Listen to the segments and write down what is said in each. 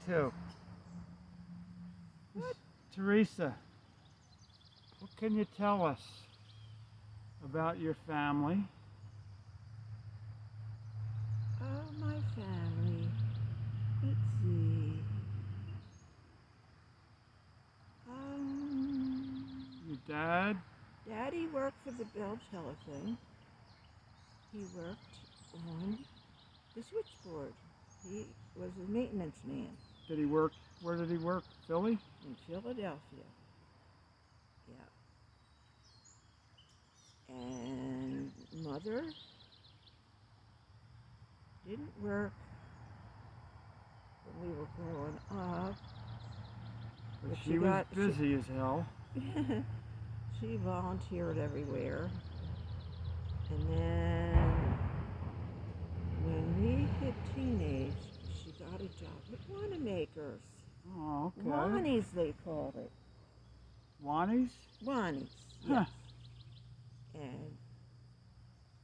too. What? Teresa, what can you tell us about your family? Oh, my family. Let's see. Your dad? Daddy worked for the Bell Telephone. He worked on the switchboard. He was a maintenance man. Did he work? Where did he work? Philly? In Philadelphia. Yeah. And mother didn't work when we were growing up. But she was busy as hell. She volunteered everywhere. And then when we hit teenage, she got a job at Wanamaker's. Oh, okay. Wani's, they called it. Wani's? Wani's, Huh. yes. And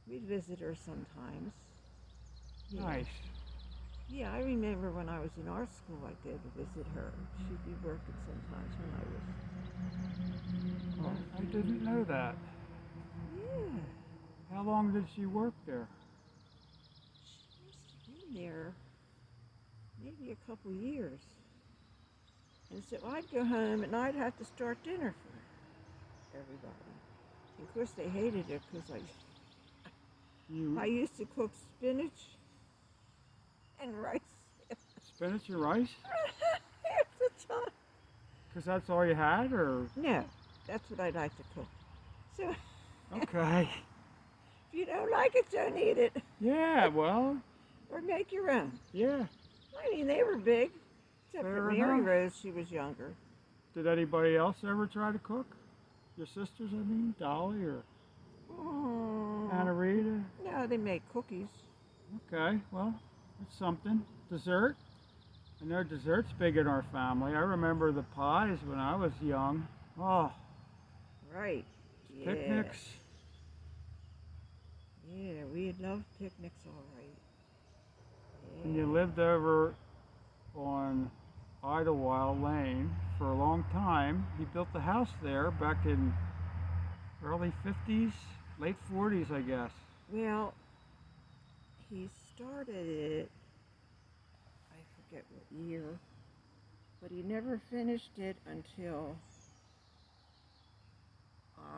we'd visit her sometimes. Yeah. Nice. Yeah, I remember when I was in art school, I'd go to visit her. She'd be working sometimes when I was. I didn't know that. Yeah. How long did she work there? She must have been there maybe a couple years. And so I'd go home and I'd have to start dinner for everybody. And of course they hated it because I used to cook spinach and rice. Spinach and rice? Half the time. Because that's all you had, or? No, that's what I like to cook. So Okay. if you don't like it, don't eat it. Yeah, well. Or make your own. Yeah. I mean, they were big. Except Fair for Mary enough. Rose, she was younger. Did anybody else ever try to cook? Your sisters, I mean? Dolly or Anna Rita? No, they made cookies. Okay, well, that's something. Dessert? I know dessert's big in our family. I remember the pies when I was young. Oh, Right. Yeah. picnics. Yeah, we loved picnics, all right. Yeah. And you lived over on Idlewild Lane for a long time. He built the house there back in early 50s, late 40s, I guess. Well, he started it, I forget what year, but he never finished it until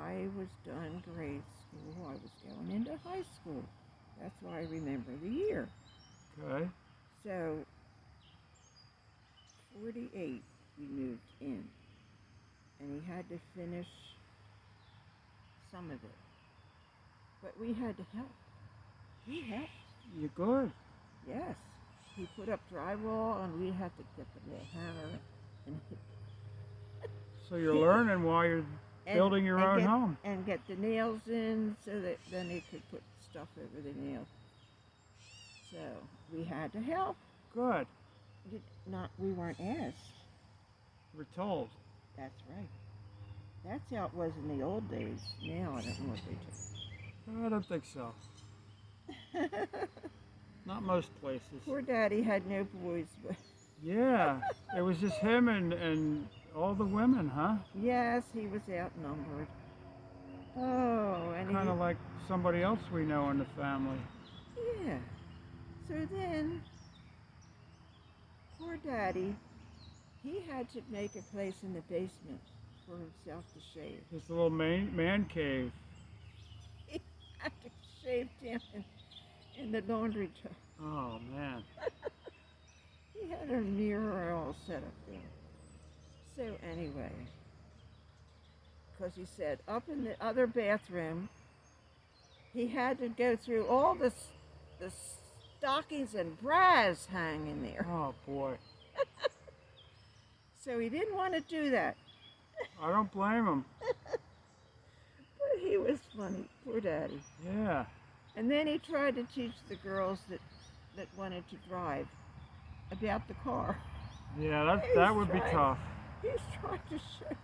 I was done grade school. I was going into high school. That's why I remember the year. Okay. So, 48 we moved in, and he had to finish some of it. But we had to help. He helped. You're good. Yes. He put up drywall, and we had to get the little hammer and hit. So you're learning while you're building your own home. And get the nails in so that then they could put stuff over the nails. So we had to help. Good. We weren't asked. We're told. That's right. That's how it was in the old days. Now I don't know what they do. I don't think so. Not most places. Poor Daddy had no boys, but Yeah, it was just him and all the women, huh? yes, he was outnumbered. Oh, and Kind of like somebody else we know in the family. yeah. So then, poor Daddy, he had to make a place in the basement for himself to shave. His little man cave. He had to shave down in the laundry tub. Oh, man. He had a mirror all set up there. So anyway, because he said up in the other bathroom, he had to go through all the stockings and bras hanging there. Oh, boy. So he didn't want to do that. I don't blame him. But he was funny, poor Daddy. Yeah. And then he tried to teach the girls that wanted to drive about the car. Yeah, that would be tough. He's trying to show.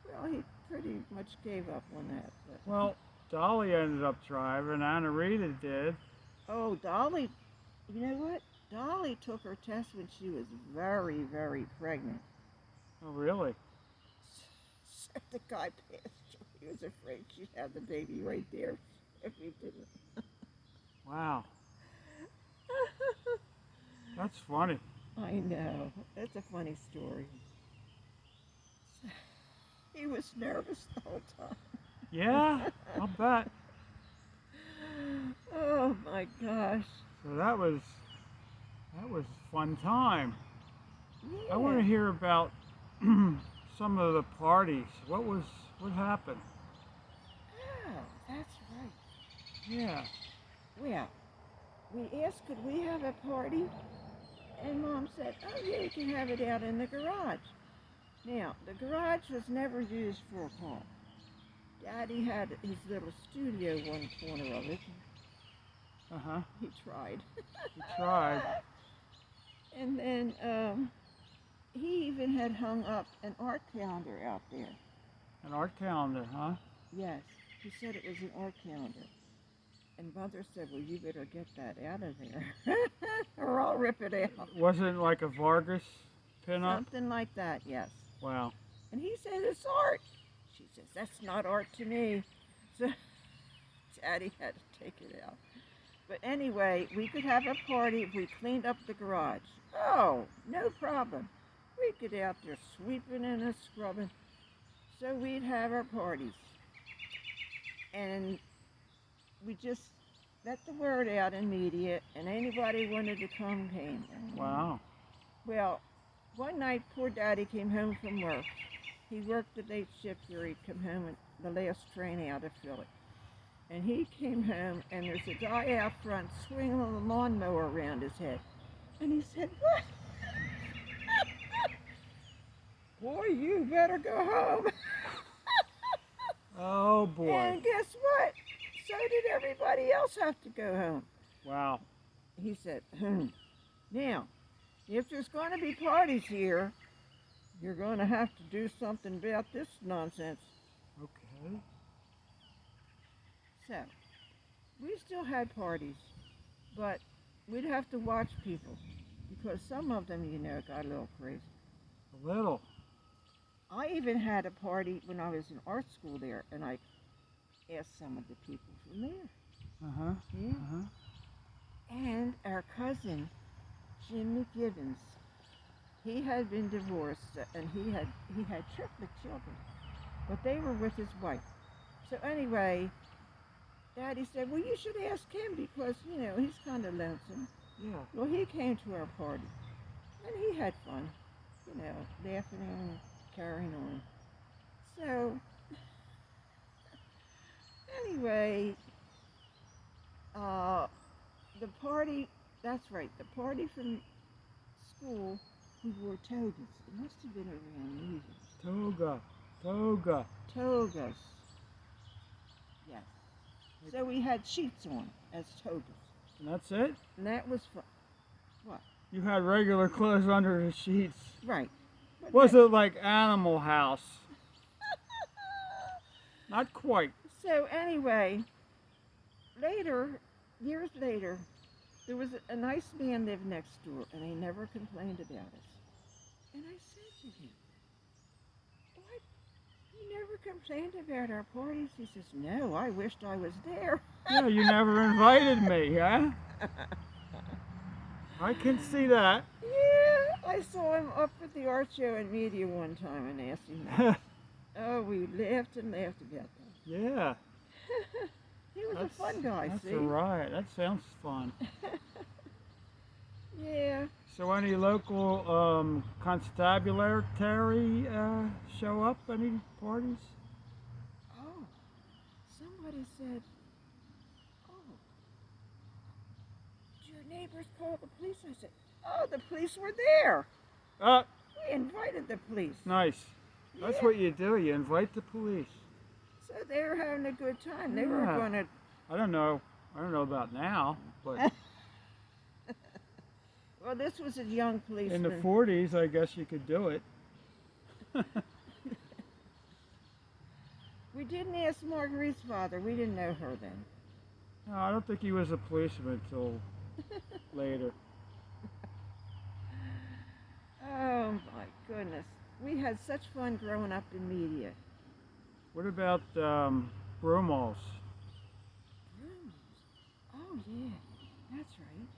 Well, he pretty much gave up on that. But. Well, Dolly ended up driving. Anna Rita did. Oh, Dolly, you know what? Dolly took her test when she was very, very pregnant. Oh, really? So the guy passed her. He was afraid she'd have the baby right there if we didn't. Wow. That's funny. I know. That's a funny story. He was nervous the whole time. Yeah, I'll bet. Oh my gosh. So that was a fun time. Yeah. I want to hear about some of the parties. What happened? Oh, that's right. Yeah. Well, we asked could we have a party? And Mom said, oh yeah, you can have it out in the garage. Now, the garage was never used for a party. Daddy had his little studio one corner of it. Uh-huh. He tried. You tried. And then he even had hung up an art calendar out there. An art calendar, huh? Yes, he said it was an art calendar. And Mother said, well, you better get that out of there or I'll rip it out. Was it like a Vargas pinup? Something like that, yes. Wow. And he said, it's art. She says, that's not art to me. So Daddy had to take it out. But anyway, we could have a party if we cleaned up the garage. Oh, no problem. We'd get out there sweeping and scrubbing. So we'd have our parties. And we just let the word out in media, and anybody wanted to come came. Wow. Well, one night poor Daddy came home from work. He worked the late shift where he'd come home at the last train out of Philly. And he came home, and there's a guy out front swinging a lawnmower around his head. And he said, what? Boy, you better go home. Oh, boy. And guess what? So did everybody else have to go home. Wow. He said, now, if there's going to be parties here, you're going to have to do something about this nonsense. Okay. So, we still had parties, but we'd have to watch people because some of them, got a little crazy. A little. I even had a party when I was in art school there, and I asked some of the people from there. Uh-huh. Yeah. Uh-huh. And our cousin, Jim McGivens, he had been divorced, and he had triplet children, but they were with his wife. So anyway, Daddy said, well, you should ask him because, he's kind of lonesome. Yeah. Well, he came to our party, and he had fun, laughing and carrying on. So, anyway, the party, that's right, the party from school, we wore togas. It must have been around New Year's. Toga. Togas. Yes. So we had sheets on as togas. And that's it? And that was fun. What? You had regular clothes under the sheets. Right. But Was it like Animal House? Not quite. So anyway, years later, there was a nice man lived next door, and he never complained about us. And I said to him, what? You never complained about our parties? He says, no, I wished I was there. Yeah, you never invited me, huh? I can see that. Yeah, I saw him up at the art show in media one time and asked him that. Oh, we laughed and laughed about that. Yeah. He was a fun guy, that's see? That's right. That sounds fun. Yeah. So any local constabulary show up? Any parties? Oh, somebody said, oh, did your neighbors call the police? I said, oh, the police were there. We invited the police. Nice. That's what you do. You invite the police. So they were having a good time. They were going to... I don't know about now, but... Well, this was a young policeman. In the 40s, I guess you could do it. We didn't ask Marguerite's father. We didn't know her then. No, I don't think he was a policeman until later. we had such fun growing up in media. What about Brumos? Rooms. Oh yeah, that's right.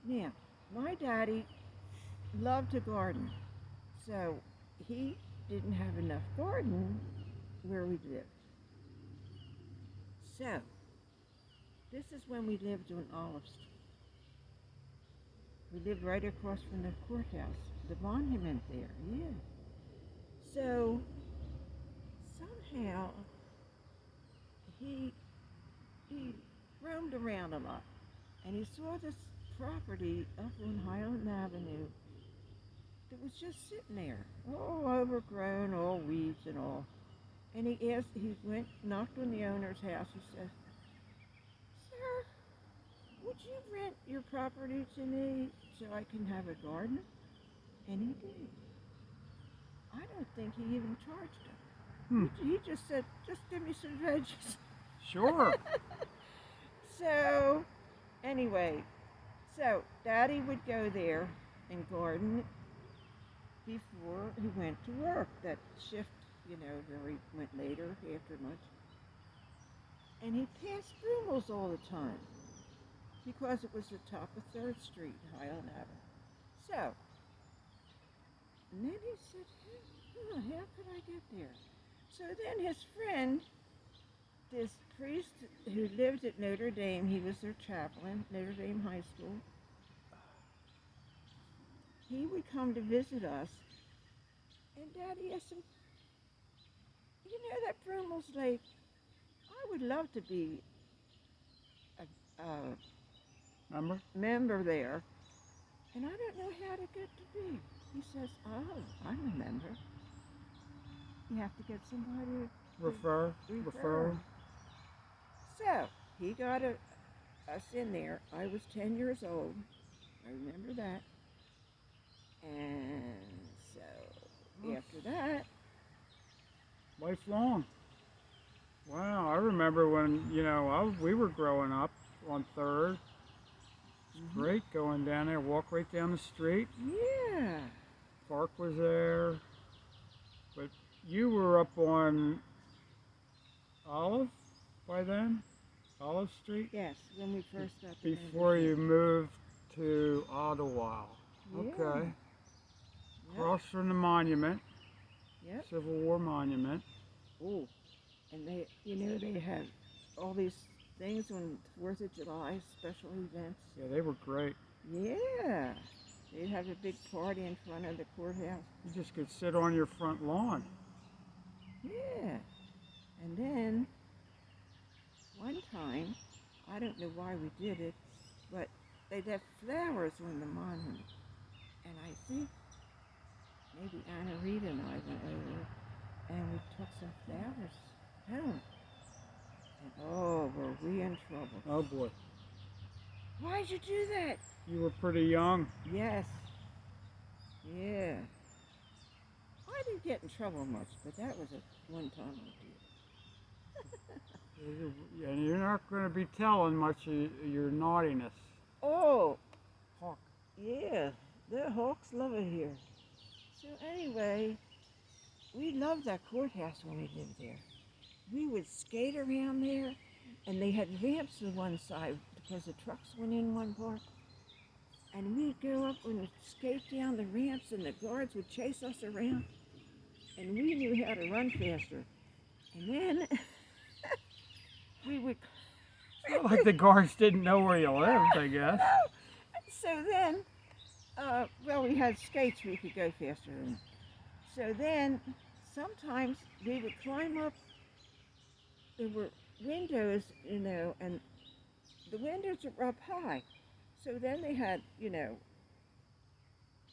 Now, my daddy loved to garden, so he didn't have enough garden where we lived. So, this is when we lived on Olive Street. We lived right across from the courthouse, the monument there, yeah. So, somehow, he, he roamed around a lot, and he saw this property up on Highland Avenue that was just sitting there, all overgrown, all weeds and all. And he went, knocked on the owner's house. He said, "Sir, would you rent your property to me so I can have a garden?" And he did. I don't think he even charged him. He just said, "Just give me some veggies." Sure. So, anyway, so Daddy would go there and garden before he went to work. That shift, where he went later after lunch. And he passed Brumel's all the time because it was the top of 3rd Street, Highland Avenue. So, and then he said, how could I get there? So then his friend, this priest who lived at Notre Dame, he was their chaplain, Notre Dame High School, he would come to visit us, and Daddy asked him, that Brumel's Lake, I would love to be a member there, and I don't know how to get to be. He says, "Oh, I remember. You have to get somebody to refer." So he got us in there. I was 10 years old. I remember that. And so after that, Lifelong. Wow, I remember when, we were growing up on 3rd. It's great going down there, walk right down the street. Yeah. Park was there. But you were up on Olive by then? Olive Street? Yes, when we first got the Before you moved to Ottawa. Yeah. Okay. Yep. Across from the monument. Yep. Civil War monument. Oh, and they had all these things on 4th of July, special events. Yeah, they were great. Yeah. They'd have a big party in front of the courthouse. You just could sit on your front lawn. Yeah. And then, one time, I don't know why we did it, but they'd have flowers on the monument. And I think maybe Anna Rita and I went over and we took some flowers home. And oh, were we in trouble. Oh boy. Why'd you do that? You were pretty young. Yes. Yeah. I didn't get in trouble much, but that was one time I did. And you're not going to be telling much of your naughtiness. Oh. Hawk. Yeah. The Hawks love it here. So anyway, we loved that courthouse when we lived there. We would skate around there, and they had ramps on one side because the trucks went in one part. And we'd go up and skate down the ramps, and the guards would chase us around. And we knew how to run faster. And then we would... It's not like the guards didn't know where you lived, I guess. So then, we had skates we could go faster in. So then, sometimes we would climb up. There were windows, and the windows were up high. So then they had,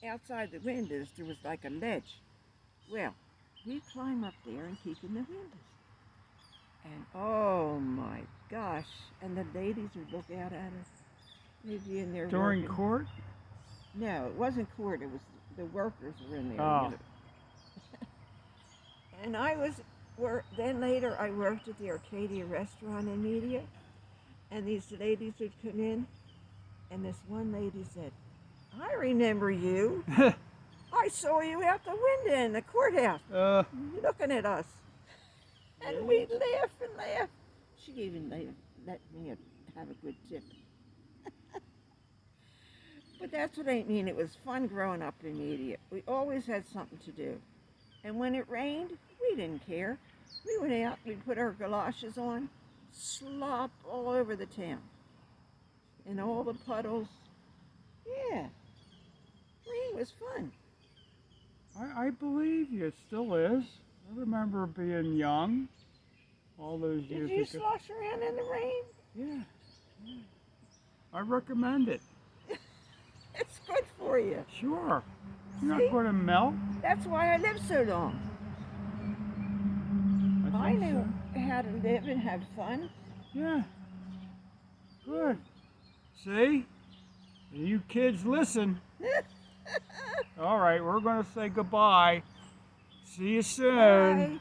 outside the windows, there was like a ledge. Well, we'd climb up there and peek in the windows. And oh my gosh, and the ladies would look out at us. They'd be in there During working. court? No, it wasn't court, it was the workers were in there. Oh. And then later I worked at the Arcadia restaurant in Media, and these ladies would come in, and this one lady said, "I remember you. I I saw you out the window in the courthouse looking at us. And we laugh and laugh. She even let me have a good tip. But that's what I mean. It was fun growing up in media. We always had something to do. And when it rained, we didn't care. We went out, we'd put our galoshes on, slop all over the town. And all the puddles. Yeah. Rain was fun. I believe you. It still is. I remember being young all those years Did you ago. slosh around in the rain? Yeah. I recommend it. It's good for you. Sure. You're See? not going to melt. That's why I lived so long. I think knew so. how to live and have fun. Yeah. Good. See? You kids listen. All right, we're going to say goodbye. See you soon. Bye.